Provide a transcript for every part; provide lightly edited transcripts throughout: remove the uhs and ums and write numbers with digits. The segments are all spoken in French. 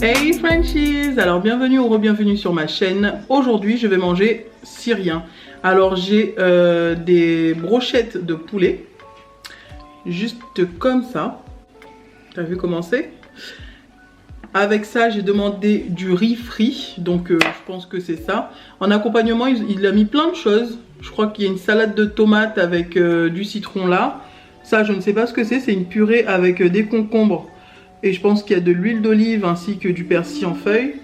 Hey Frenchies, alors bienvenue ou re-bienvenue sur ma chaîne. Aujourd'hui je vais manger syrien. Alors j'ai des brochettes de poulet, juste comme ça. T'as vu comment c'est? Avec ça j'ai demandé du riz frit, donc je pense que c'est ça. En accompagnement il a mis plein de choses. Je crois qu'il y a une salade de tomates avec du citron là. Ça je ne sais pas ce que c'est une purée avec des concombres. Et je pense qu'il y a de l'huile d'olive ainsi que du persil en feuilles.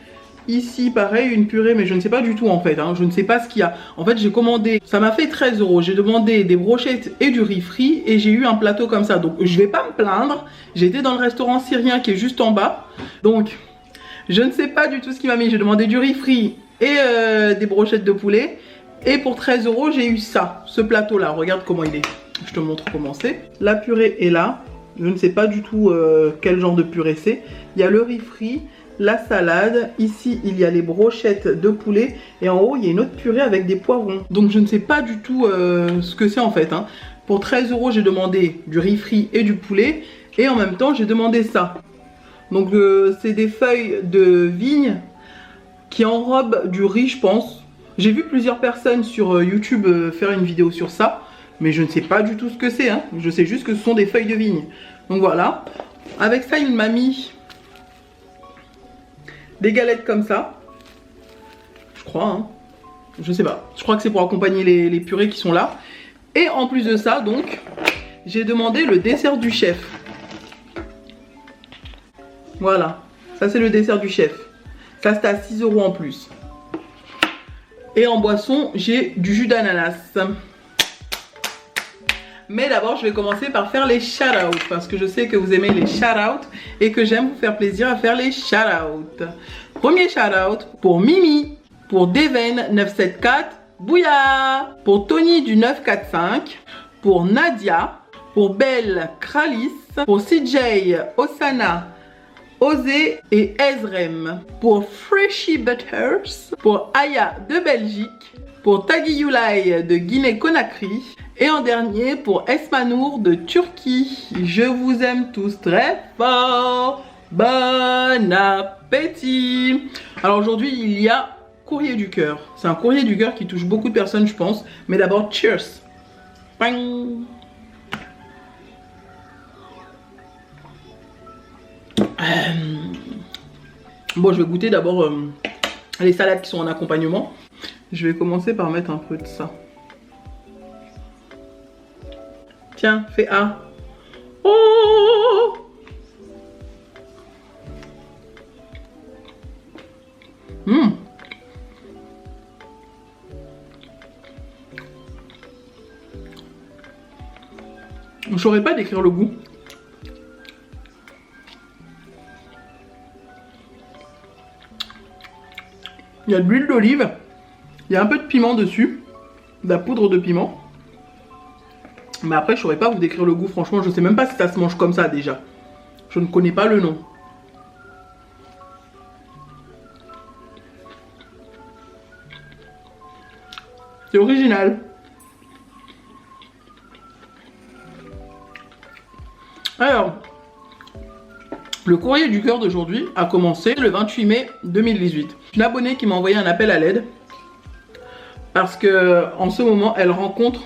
Ici pareil une purée mais je ne sais pas du tout en fait, hein. Je ne sais pas ce qu'il y a. En fait j'ai commandé, ça m'a fait 13 €. J'ai demandé des brochettes et du riz frit et j'ai eu un plateau comme ça. Donc je vais pas me plaindre. J'étais dans le restaurant syrien qui est juste en bas. Donc je ne sais pas du tout ce qu'il m'a mis. J'ai demandé du riz frit et des brochettes de poulet. Et pour 13 € j'ai eu ça, ce plateau là. Regarde comment il est. Je te montre comment c'est. La purée est là. Je ne sais pas du tout quel genre de purée c'est. Il y a le riz frit, la salade. Ici, il y a les brochettes de poulet. Et en haut, il y a une autre purée avec des poivrons. Donc, je ne sais pas du tout ce que c'est en fait, hein. Pour 13 €, j'ai demandé du riz frit et du poulet. Et en même temps, j'ai demandé ça. Donc, c'est des feuilles de vigne qui enrobent du riz, je pense. J'ai vu plusieurs personnes sur YouTube faire une vidéo sur ça. Mais je ne sais pas du tout ce que c'est, hein. Je sais juste que ce sont des feuilles de vigne. Donc voilà. Avec ça, il m'a mis des galettes comme ça. Je crois, hein. Je sais pas. Je crois que c'est pour accompagner les purées qui sont là. Et en plus de ça, donc, j'ai demandé le dessert du chef. Voilà. Ça, c'est le dessert du chef. Ça, c'était à 6 € en plus. Et en boisson, j'ai du jus d'ananas. Mais d'abord je vais commencer par faire les shout-out parce que je sais que vous aimez les shout-out et que j'aime vous faire plaisir à faire les shout-out. Premier shout-out pour Mimi, pour Deven 974, Bouya, pour Tony du 945, pour Nadia, pour Belle Kralis, pour CJ, Osana, Osé et Ezrem, pour Freshy Butters, pour Aya de Belgique, pour Tagiyulai de Guinée-Conakry. Et en dernier pour Esmanour de Turquie. Je vous aime tous très fort. Bon appétit. Alors aujourd'hui il y a courrier du cœur. C'est un courrier du cœur qui touche beaucoup de personnes je pense. Mais d'abord cheers. Bang. Bon je vais goûter d'abord les salades qui sont en accompagnement. Je vais commencer par mettre un peu de ça. Tiens, fais A. Oh! Je ne saurais pas décrire le goût. Il y a de l'huile d'olive. Il y a un peu de piment dessus. De la poudre de piment. Mais après je saurais pas vous décrire le goût, franchement je sais même pas si ça se mange comme ça déjà. Je ne connais pas le nom. C'est original. Alors, le courrier du cœur d'aujourd'hui a commencé le 28 mai 2018. Une abonnée qui m'a envoyé un appel à l'aide. Parce que en ce moment elle rencontre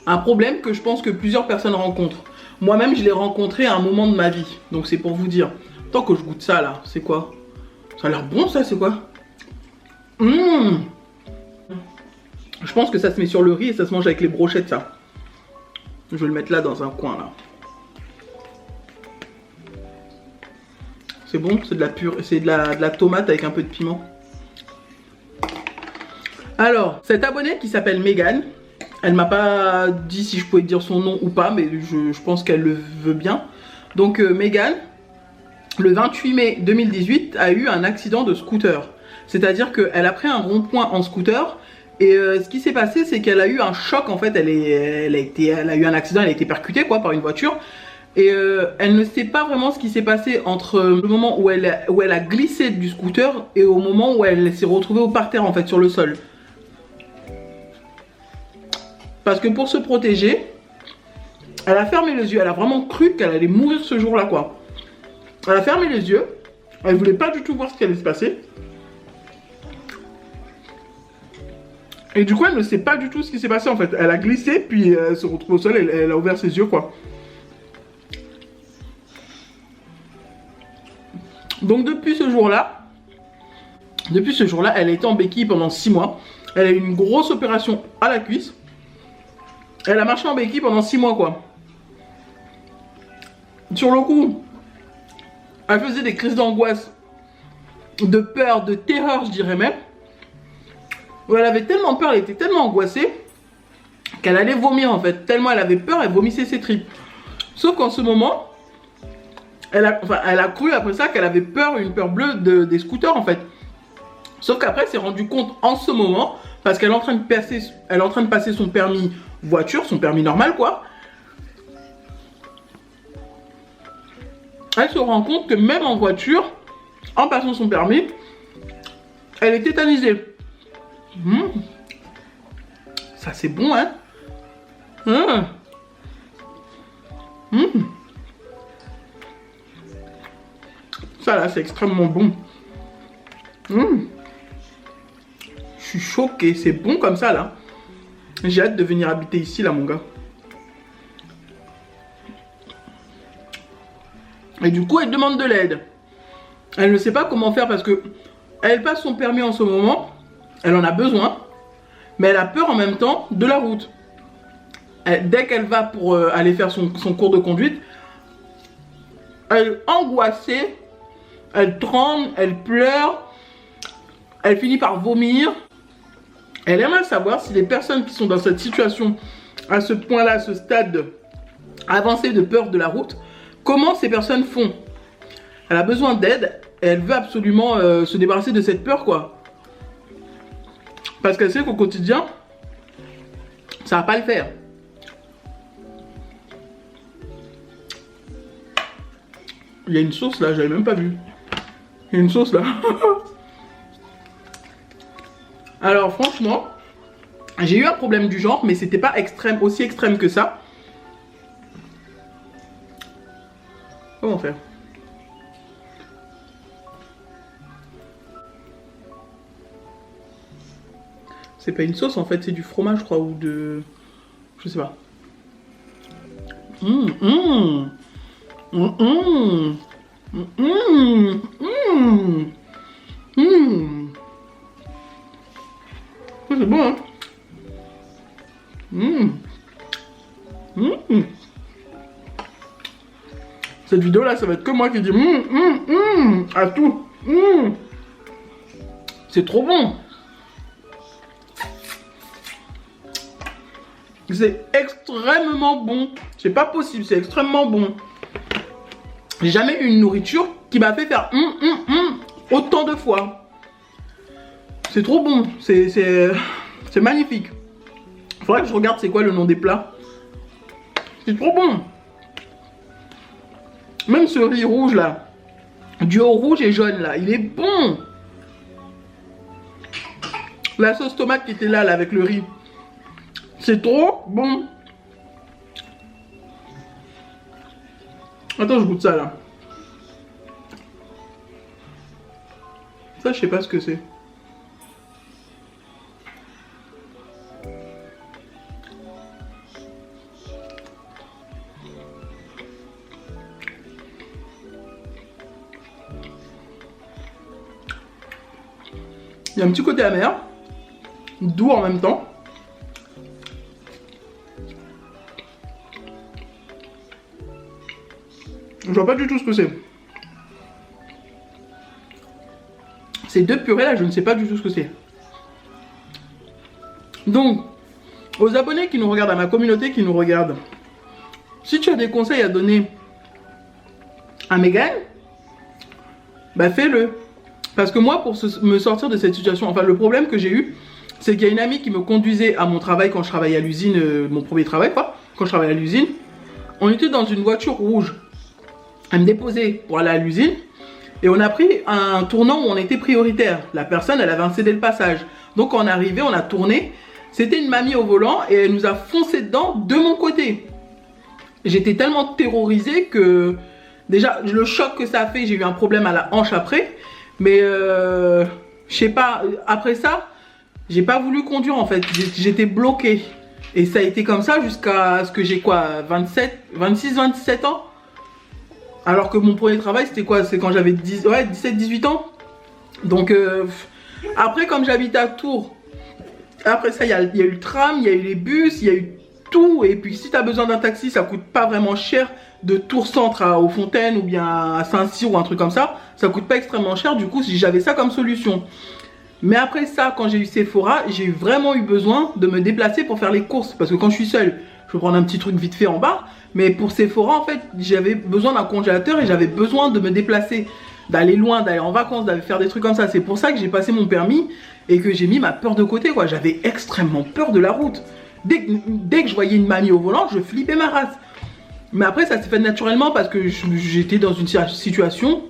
un problème que je pense que plusieurs personnes rencontrent. Moi-même, je l'ai rencontré à un moment de ma vie. Donc c'est pour vous dire. Tant que je goûte ça là, c'est quoi? Ça a l'air bon ça, c'est quoi? Je pense que ça se met sur le riz et ça se mange avec les brochettes ça. Je vais le mettre là dans un coin là. C'est bon, c'est de la pure, c'est de la tomate avec un peu de piment. Alors, cette abonnée qui s'appelle Megan. Elle m'a pas dit si je pouvais dire son nom ou pas, mais je pense qu'elle le veut bien. Donc Megan, le 28 mai 2018, a eu un accident de scooter. C'est-à-dire qu'elle a pris un rond-point en scooter. Et ce qui s'est passé, c'est qu'elle a eu un choc. En fait, elle a eu un accident, elle a été percutée quoi, par une voiture. Et elle ne sait pas vraiment ce qui s'est passé entre le moment où elle a glissé du scooter et au moment où elle s'est retrouvée par terre en fait sur le sol. Parce que pour se protéger, Elle a fermé les yeux, elle a vraiment cru qu'elle allait mourir ce jour-là, quoi. Elle a fermé les yeux, elle voulait pas du tout voir ce qui allait se passer. Et du coup, elle ne sait pas du tout ce qui s'est passé, en fait. Elle a glissé, puis elle se retrouve au sol, elle a ouvert ses yeux, quoi. Donc depuis ce jour-là, elle a été en béquille pendant 6 mois. Elle a eu une grosse opération à la cuisse. Elle a marché en béquille pendant 6 mois, quoi. Sur le coup, elle faisait des crises d'angoisse, de peur, de terreur, je dirais même. Où elle avait tellement peur, elle était tellement angoissée qu'elle allait vomir, en fait. Tellement elle avait peur, elle vomissait ses tripes. Sauf qu'en ce moment, elle a cru après ça qu'elle avait peur, une peur bleue des scooters, en fait. Sauf qu'après, elle s'est rendue compte en ce moment, parce qu'elle est en train de passer son permis voiture, son permis normal, quoi. Elle se rend compte que même en voiture, en passant son permis, elle est tétanisée. Ça c'est bon, hein. Ça là c'est extrêmement bon. Je suis choquée, c'est bon comme ça là. J'ai hâte de venir habiter ici là, mon gars. Et du coup elle demande de l'aide. Elle ne sait pas comment faire parce que elle passe son permis en ce moment. Elle en a besoin, mais elle a peur en même temps de la route. Dès qu'elle va pour aller faire son cours de conduite, elle est angoissée, elle tremble, elle pleure, elle finit par vomir. Elle aimerait savoir si les personnes qui sont dans cette situation, à ce point-là, à ce stade avancé de peur de la route, comment ces personnes font. Elle a besoin d'aide et elle veut absolument se débarrasser de cette peur, quoi. Parce qu'elle sait qu'au quotidien, ça va pas le faire. Il y a une sauce là, j'avais même pas vu. Il y a une sauce là. Alors franchement, j'ai eu un problème du genre, mais c'était pas extrême, aussi extrême que ça. Comment faire ? C'est pas une sauce en fait, c'est du fromage je crois ou de... Je sais pas. C'est bon hein. Cette vidéo là ça va être que moi qui dis à tout. C'est trop bon. C'est extrêmement bon. C'est pas possible, c'est extrêmement bon. J'ai jamais eu une nourriture qui m'a fait faire autant de fois. C'est trop bon. C'est magnifique. Faudrait que je regarde c'est quoi le nom des plats. C'est trop bon. Même ce riz rouge là. Duo rouge et jaune là. Il est bon. La sauce tomate qui était là avec le riz. C'est trop bon. Attends, je goûte ça là. Ça, je sais pas ce que c'est. Il y a un petit côté amer, doux en même temps. Je vois pas du tout ce que c'est. Ces deux purées là, je ne sais pas du tout ce que c'est. Donc, aux abonnés qui nous regardent, à ma communauté qui nous regarde, si tu as des conseils à donner à Megan, bah fais-le. Parce que moi, pour me sortir de cette situation, enfin le problème que j'ai eu, c'est qu'il y a une amie qui me conduisait à mon travail quand je travaillais à l'usine, mon premier travail quoi, quand je travaillais à l'usine. On était dans une voiture rouge. Elle me déposait pour aller à l'usine. Et on a pris un tournant où on était prioritaire. La personne, elle avait un cédé le passage. Donc quand on est arrivé, on a tourné. C'était une mamie au volant et elle nous a foncé dedans de mon côté. j'étais tellement terrorisée que déjà le choc que ça a fait, j'ai eu un problème à la hanche après. Mais je sais pas, après ça, j'ai pas voulu conduire en fait, j'étais bloquée. Et ça a été comme ça jusqu'à ce que j'ai quoi, 26-27 ans. Alors que mon premier travail c'était quoi, c'est quand j'avais 17-18 ans. Donc après comme j'habite à Tours, après ça il y a eu le tram, il y a eu les bus, il y a eu tout. Et puis si tu as besoin d'un taxi, ça coûte pas vraiment cher. De Tours Centre aux Fontaines ou bien à Saint-Cyr ou un truc comme ça coûte pas extrêmement cher. Du coup j'avais ça comme solution. Mais après ça, quand j'ai eu Sephora, j'ai vraiment eu besoin de me déplacer pour faire les courses. Parce que quand je suis seule, je peux prendre un petit truc vite fait en bas. Mais pour Sephora, en fait, j'avais besoin d'un congélateur et j'avais besoin de me déplacer, d'aller loin, d'aller en vacances, d'aller faire des trucs comme ça. C'est pour ça que j'ai passé mon permis et que j'ai mis ma peur de côté, quoi. J'avais extrêmement peur de la route. Dès que je voyais une mamie au volant, je flippais ma race. Mais après, ça s'est fait naturellement parce que j'étais dans une situation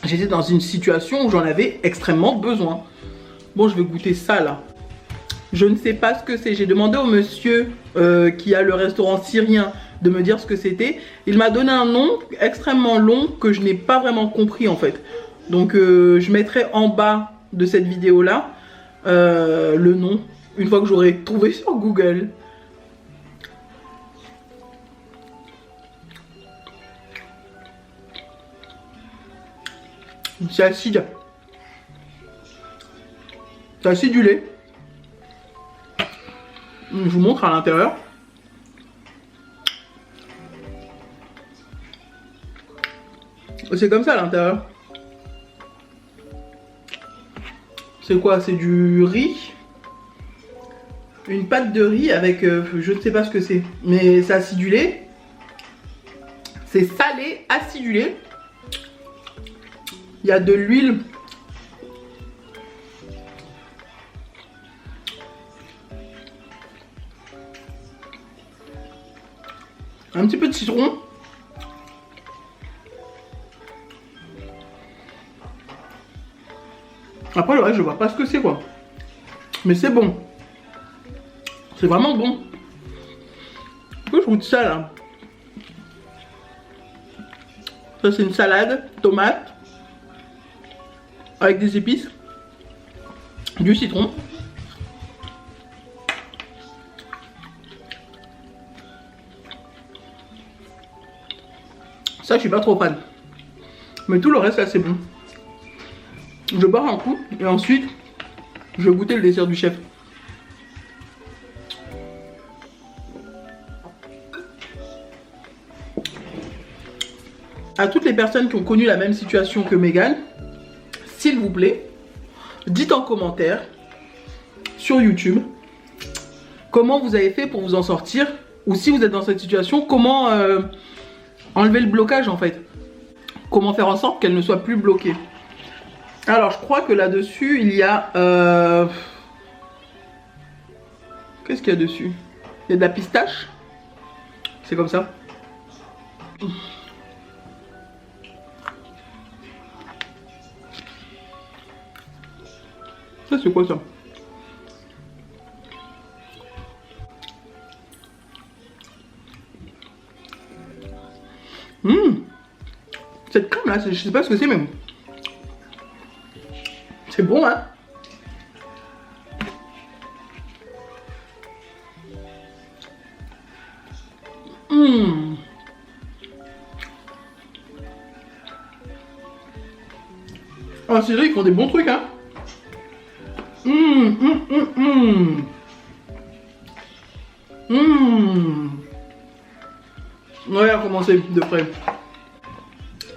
où j'en avais extrêmement besoin. Bon, je vais goûter ça là. Je ne sais pas ce que c'est. J'ai demandé au monsieur qui a le restaurant syrien de me dire ce que c'était. Il m'a donné un nom extrêmement long que je n'ai pas vraiment compris en fait. Donc je mettrai en bas de cette vidéo là le nom une fois que j'aurai trouvé sur Google. C'est acide. C'est acidulé. Je vous montre à l'intérieur. C'est comme ça à l'intérieur. C'est quoi? C'est du riz. Une pâte de riz avec... je ne sais pas ce que c'est. Mais c'est acidulé. C'est salé, acidulé. Il y a de l'huile. Un petit peu de citron. Après le reste je vois pas ce que c'est quoi. Mais c'est bon. C'est vraiment bon. Pourquoi je goûte ça là? Ça c'est une salade, tomate. Avec des épices. Du citron. Ça je suis pas trop fan. Mais tout le reste là c'est bon. Je bois un coup et ensuite je vais goûter le dessert du chef. À toutes les personnes qui ont connu la même situation que Megan, s'il vous plaît, dites en commentaire sur YouTube comment vous avez fait pour vous en sortir, ou si vous êtes dans cette situation, comment enlever le blocage en fait. Comment faire en sorte qu'elle ne soit plus bloquée. Alors je crois que là-dessus il y a... Qu'est-ce qu'il y a dessus? Il y a de la pistache. C'est comme ça. Ça c'est quoi ça? Cette crème là, je sais pas ce que c'est même. C'est bon hein. Ah c'est vrai, ils font des bons trucs hein. On va commencer de près.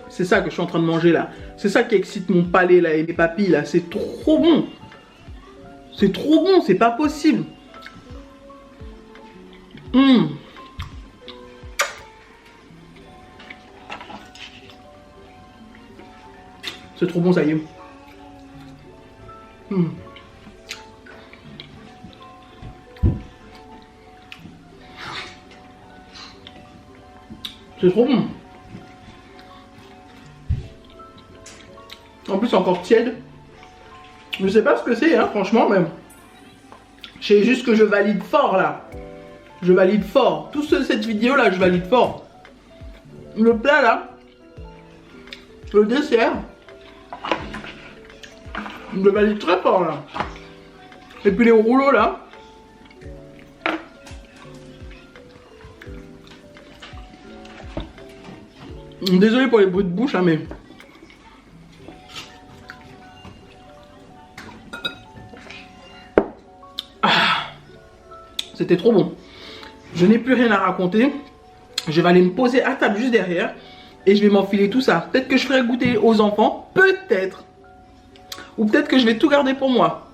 C'est ça que je suis en train de manger là. C'est ça qui excite mon palais là et mes papilles là. C'est trop bon. C'est trop bon, c'est pas possible. C'est trop bon, ça y est. C'est trop bon. En plus, c'est encore tiède. Je sais pas ce que c'est, hein, franchement, même. Je sais juste que je valide fort, là. Je valide fort. Toute cette vidéo, là, je valide fort. le plat là, le dessert, il me valide très fort là. Et puis les rouleaux là. Désolé pour les bruits de bouche hein, mais... C'était trop bon. Je n'ai plus rien à raconter. Je vais aller me poser à table juste derrière. Et je vais m'enfiler tout ça. Peut-être que je ferai goûter aux enfants. Peut-être. Ou peut-être que je vais tout garder pour moi.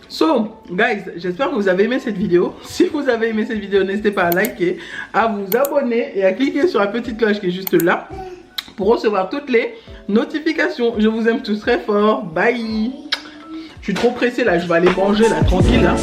So, guys, j'espère que vous avez aimé cette vidéo. Si vous avez aimé cette vidéo, n'hésitez pas à liker, à vous abonner et à cliquer sur la petite cloche qui est juste là pour recevoir toutes les notifications. Je vous aime tous très fort. Bye. Je suis trop pressée là. Je vais aller manger là, tranquille là.